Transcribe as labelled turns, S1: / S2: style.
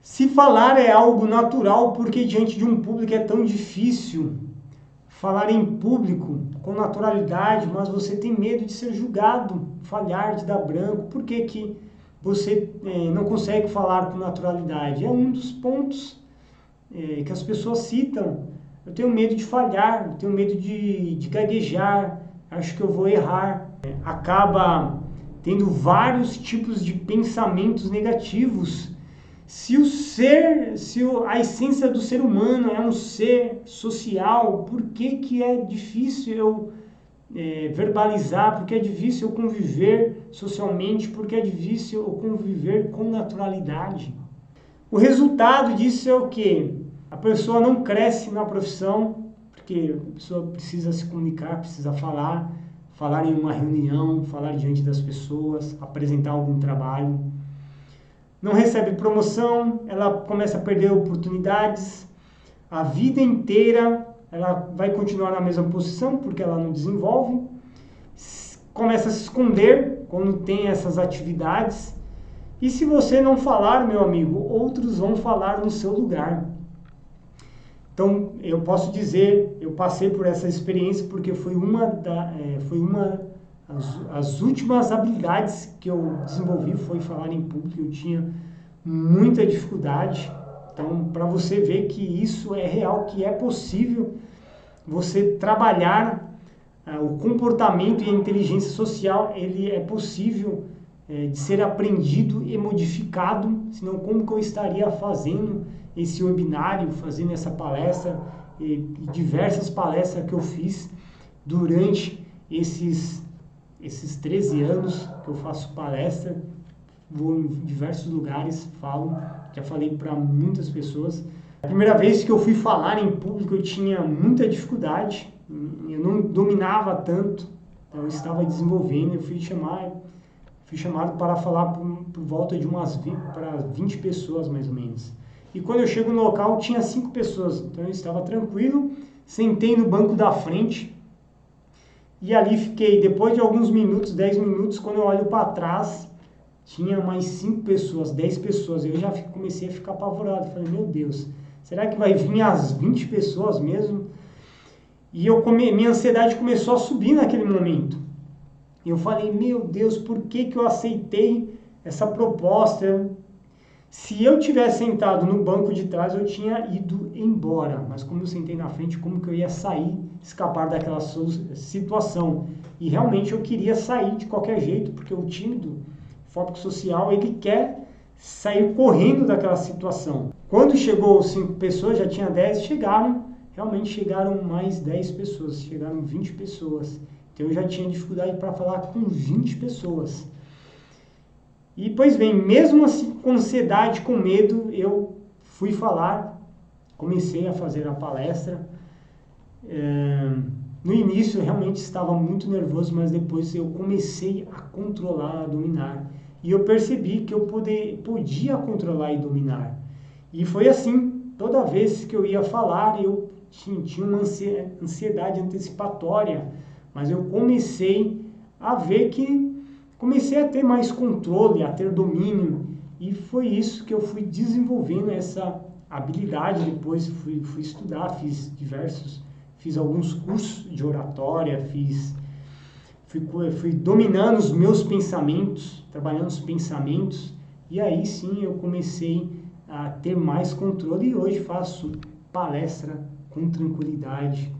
S1: Se falar é algo natural, porque diante de um público é tão difícil falar em público com naturalidade, mas você tem medo de ser julgado, falhar, de dar branco. Por que que você não consegue falar com naturalidade? É um dos pontos que as pessoas citam. Eu tenho medo de falhar, eu tenho medo de gaguejar, acho que eu vou errar. Acaba tendo vários tipos de pensamentos negativos. Se a essência do ser humano é um ser social, por que que é difícil eu verbalizar, porque é difícil eu conviver socialmente, porque é difícil eu conviver com naturalidade? O resultado disso é o quê? A pessoa não cresce na profissão, porque a pessoa precisa se comunicar, precisa falar em uma reunião, falar diante das pessoas, apresentar algum trabalho. Não recebe promoção, ela começa a perder oportunidades, a vida inteira ela vai continuar na mesma posição porque ela não desenvolve, começa a se esconder quando tem essas atividades, e se você não falar, meu amigo, outros vão falar no seu lugar. Então, eu posso dizer, eu passei por essa experiência porque foi as últimas habilidades que eu desenvolvi foi falar em público. Eu tinha muita dificuldade. Então, para você ver que isso é real, que é possível você trabalhar o comportamento e a inteligência social, ele é possível de ser aprendido e modificado, senão como que eu estaria fazendo esse webinário, fazendo essa palestra e diversas palestras que eu fiz durante esses 13 anos que eu faço palestra, vou em diversos lugares, já falei para muitas pessoas. A primeira vez que eu fui falar em público eu tinha muita dificuldade, eu não dominava tanto, eu estava desenvolvendo, eu fui chamado para falar por volta de para 20 pessoas mais ou menos. E quando eu chego no local tinha 5 pessoas, então eu estava tranquilo, sentei no banco da frente e ali fiquei. Depois de alguns minutos, 10 minutos, quando eu olho para trás, tinha mais 5 pessoas, 10 pessoas, eu já comecei a ficar apavorado, falei, meu Deus, será que vai vir as 20 pessoas mesmo? E minha ansiedade começou a subir naquele momento. Eu falei, meu Deus, por que que eu aceitei essa proposta? Se eu tivesse sentado no banco de trás, eu tinha ido embora. Mas como eu sentei na frente, como que eu ia sair, escapar daquela situação? E realmente eu queria sair de qualquer jeito, porque o tímido, fóbico social, ele quer sair correndo daquela situação. Quando chegou 5 pessoas, já tinha 10, realmente chegaram mais 10 pessoas, chegaram 20 pessoas. Então eu já tinha dificuldade para falar com 20 pessoas. E, pois bem, mesmo assim, com ansiedade, com medo, eu fui falar, comecei a fazer a palestra. No início, eu realmente estava muito nervoso, mas depois eu comecei a controlar, a dominar. E eu percebi que eu podia controlar e dominar. E foi assim, toda vez que eu ia falar, eu tinha uma ansiedade antecipatória, mas eu comecei a ver que comecei a ter mais controle, a ter domínio, e foi isso que eu fui desenvolvendo essa habilidade. Depois fui estudar, fiz alguns cursos de oratória, fui dominando os meus pensamentos, trabalhando os pensamentos, e aí sim eu comecei a ter mais controle, e hoje faço palestra com tranquilidade.